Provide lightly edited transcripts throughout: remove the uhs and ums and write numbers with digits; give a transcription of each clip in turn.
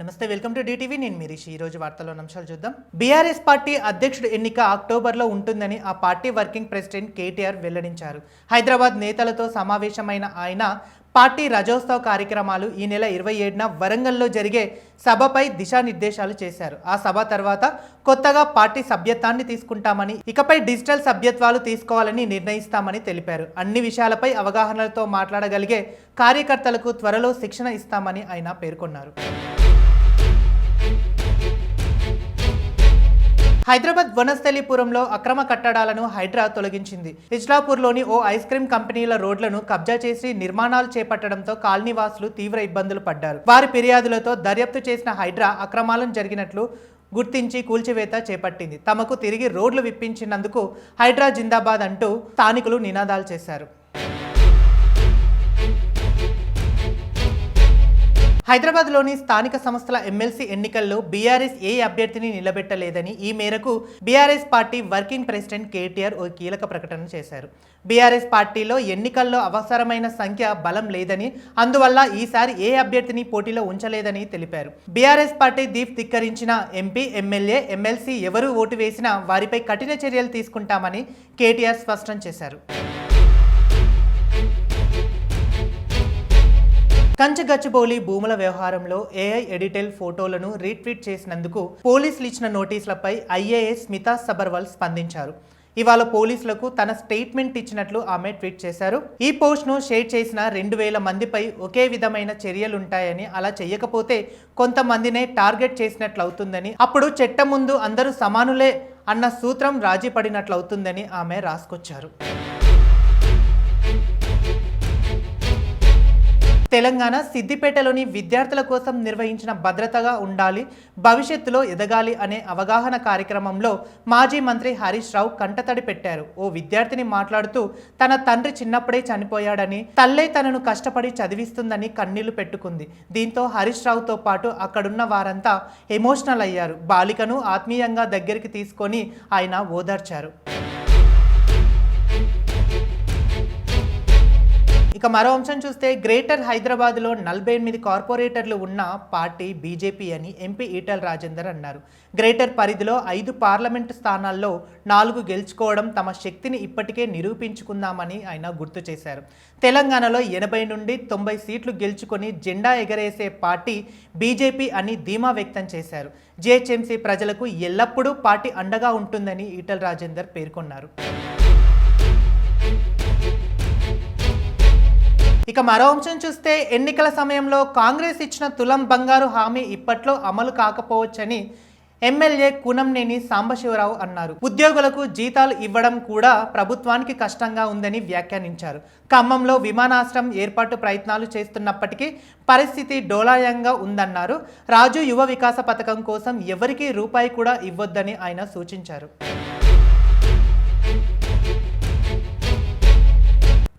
నమస్తే, welcome to DTV. నేను మీ రిషి. ఈ రోజు వార్తల్లో అంశాలు చూద్దాం. బీఆర్ఎస్ పార్టీ అధ్యక్షుడు ఎన్నిక అక్టోబర్లో ఉంటుందని ఆ పార్టీ వర్కింగ్ ప్రెసిడెంట్ కేటీఆర్ వెల్లడించారు. హైదరాబాద్ నేతలతో సమావేశమైన ఆయన పార్టీ రజోత్సవ కార్యక్రమాలు ఈ నెల 27న వరంగల్లో జరిగే సభపై దిశానిర్దేశాలు చేశారు. ఆ సభ తర్వాత కొత్తగా పార్టీ సభ్యత్వాన్ని తీసుకుంటామని, ఇకపై డిజిటల్ సభ్యత్వాలు తీసుకోవాలని నిర్ణయిస్తామని తెలిపారు. అన్ని విషయాలపై అవగాహనలతో మాట్లాడగలిగే కార్యకర్తలకు త్వరలో శిక్షణ ఇస్తామని ఆయన పేర్కొన్నారు. హైదరాబాద్ వనస్థలిపురంలో అక్రమ కట్టడాలను హైడ్రా తొలగించింది. ఇజ్లాపూర్లోని ఓ ఐస్ క్రీమ్ కంపెనీల రోడ్లను కబ్జా చేసి నిర్మాణాలు చేపట్టడంతో కాలనీవాసులు తీవ్ర ఇబ్బందులు పడ్డారు. వారి ఫిర్యాదులతో దర్యాప్తు చేసిన హైడ్రా అక్రమాలను జరిగినట్లు గుర్తించి కూల్చివేత చేపట్టింది. తమకు తిరిగి రోడ్లు విప్పించినందుకు హైడ్రా జిందాబాద్ అంటూ స్థానికులు నినాదాలు చేశారు. హైదరాబాద్లోని స్థానిక సంస్థల ఎమ్మెల్సీ ఎన్నికల్లో బీఆర్ఎస్ ఏ అభ్యర్థిని నిలబెట్టలేదని, ఈ మేరకు BRS party working president KTR ఓ కీలక ప్రకటన చేశారు. బీఆర్ఎస్ పార్టీలో ఎన్నికల్లో అవసరమైన సంఖ్య బలం లేదని, అందువల్ల ఈసారి ఏ అభ్యర్థిని పోటీలో ఉంచలేదని తెలిపారు. బీఆర్ఎస్ పార్టీ దీప్ ధిక్కరించిన ఎంపీ, ఎమ్మెల్యే, ఎమ్మెల్సీ ఎవరు ఓటు వేసినా వారిపై కఠిన చర్యలు తీసుకుంటామని కేటీఆర్ స్పష్టం చేశారు. కంచగచ్చిబౌలి భూముల వ్యవహారంలో ఏఐ ఎడిటెల్ ఫోటోలను రీట్వీట్ చేసినందుకు పోలీసులు ఇచ్చిన నోటీసులపై ఐఏఎస్ స్మితా సబర్వాల్ స్పందించారు. ఇవాళ పోలీసులకు తన స్టేట్మెంట్ ఇచ్చినట్లు ఆమె ట్వీట్ చేశారు. ఈ పోస్ట్ను షేర్ చేసిన 2000 మందిపై ఒకే విధమైన చర్యలుంటాయని, అలా చేయకపోతే కొంతమందినే టార్గెట్ చేసినట్లవుతుందని, అప్పుడు చట్టం ముందు అందరూ సమానులే అన్న సూత్రం రాజీ పడినట్లవుతుందని ఆమె రాసుకొచ్చారు. తెలంగాణ సిద్దిపేటలోని విద్యార్థుల కోసం నిర్వహించిన భద్రతగా ఉండాలి, భవిష్యత్తులో ఎదగాలి అనే అవగాహన కార్యక్రమంలో మాజీ మంత్రి హరీష్ రావు కంటతడి పెట్టారు. ఓ విద్యార్థిని మాట్లాడుతూ తన తండ్రి చిన్నప్పుడే చనిపోయాడని, తల్లే తనను కష్టపడి చదివిస్తుందని కన్నీళ్లు పెట్టుకుంది. దీంతో హరీష్ రావుతో పాటు అక్కడున్న వారంతా ఎమోషనల్ అయ్యారు. బాలికను ఆత్మీయంగా దగ్గరికి తీసుకొని ఆయన ఓదార్చారు. ఇక మరో అంశం చూస్తే, గ్రేటర్ హైదరాబాద్లో 48 కార్పొరేటర్లు ఉన్న పార్టీ బీజేపీ అని ఎంపీ ఈటెల రాజేందర్ అన్నారు. గ్రేటర్ పరిధిలో 5 పార్లమెంటు స్థానాల్లో 4 గెలుచుకోవడం తమ శక్తిని ఇప్పటికే నిరూపించుకుందామని ఆయన గుర్తు చేశారు. తెలంగాణలో 80 నుండి 90 సీట్లు గెలుచుకొని జెండా ఎగరేసే పార్టీ బీజేపీ అని ధీమా వ్యక్తం చేశారు. జీహెచ్ఎంసీ ప్రజలకు ఎల్లప్పుడూ పార్టీ అండగా ఉంటుందని ఈటెల రాజేందర్ పేర్కొన్నారు. ఇక మరో అంశం చూస్తే, ఎన్నికల సమయంలో కాంగ్రెస్ ఇచ్చిన తులం బంగారు హామీ ఇప్పట్లో అమలు కాకపోవచ్చని ఎమ్మెల్యే కూనంనేని సాంబశివరావు అన్నారు. ఉద్యోగులకు జీతాలు ఇవ్వడం కూడా ప్రభుత్వానికి కష్టంగా ఉందని వ్యాఖ్యానించారు. ఖమ్మంలో విమానాశ్రయం ఏర్పాటు ప్రయత్నాలు చేస్తున్నప్పటికీ పరిస్థితి డోలాయంగా ఉందన్నారు. రాజు యువ వికాస పథకం కోసం ఎవరికీ రూపాయి కూడా ఇవ్వొద్దని ఆయన సూచించారు.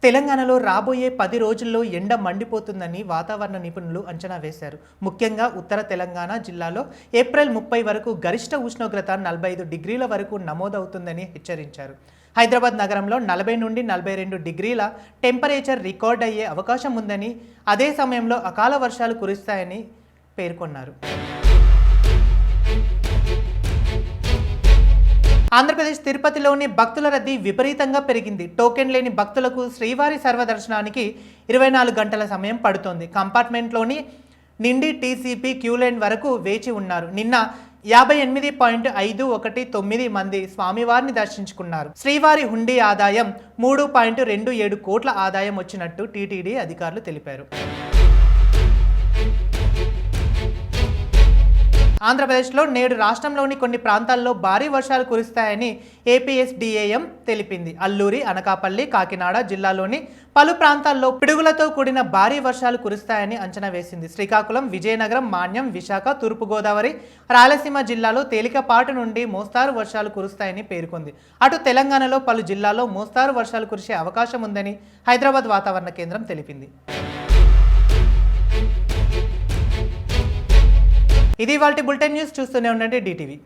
తెలంగాణలో రాబోయే 10 రోజుల్లో ఎండ మండిపోతుందని వాతావరణ నిపుణులు అంచనా వేశారు. ముఖ్యంగా ఉత్తర తెలంగాణ జిల్లాలో ఏప్రిల్ 30 వరకు గరిష్ట ఉష్ణోగ్రత 45 డిగ్రీల వరకు నమోదవుతుందని హెచ్చరించారు. హైదరాబాద్ నగరంలో 40 నుండి 42 డిగ్రీల టెంపరేచర్ రికార్డ్ అయ్యే అవకాశం ఉందని, అదే సమయంలో అకాల వర్షాలు కురుస్తాయని పేర్కొన్నారు. ఆంధ్రప్రదేశ్ తిరుపతిలోని భక్తుల రద్దీ విపరీతంగా పెరిగింది. టోకెన్ లేని భక్తులకు శ్రీవారి సర్వదర్శనానికి 24 గంటల సమయం పడుతోంది. కంపార్ట్మెంట్లోని నిండి టీసీపీ క్యూలైన్ వరకు వేచి ఉన్నారు. నిన్న 58.519 మంది స్వామివారిని దర్శించుకున్నారు. శ్రీవారి హుండీ ఆదాయం 3.27 కోట్ల ఆదాయం వచ్చినట్టు టీటీడీ అధికారులు తెలిపారు. ఆంధ్రప్రదేశ్లో నేడు రాష్ట్రంలోని కొన్ని ప్రాంతాల్లో భారీ వర్షాలు కురుస్తాయని ఏపీఎస్డీఏఎం తెలిపింది. అల్లూరి, అనకాపల్లి, కాకినాడ జిల్లాలోని పలు ప్రాంతాల్లో పిడుగులతో కూడిన భారీ వర్షాలు కురుస్తాయని అంచనా వేసింది. శ్రీకాకుళం, విజయనగరం, మాన్యం, విశాఖ, తూర్పుగోదావరి, రాయలసీమ జిల్లాలో తేలికపాటు నుండి మోస్తారు వర్షాలు కురుస్తాయని పేర్కొంది. అటు తెలంగాణలో పలు జిల్లాల్లో మోస్తారు వర్షాలు కురిసే అవకాశం ఉందని హైదరాబాద్ వాతావరణ కేంద్రం తెలిపింది. ఇది ఇవాల్టి బులెటిన్ న్యూస్. చూస్తూనే ఉండండి డిటీవీ.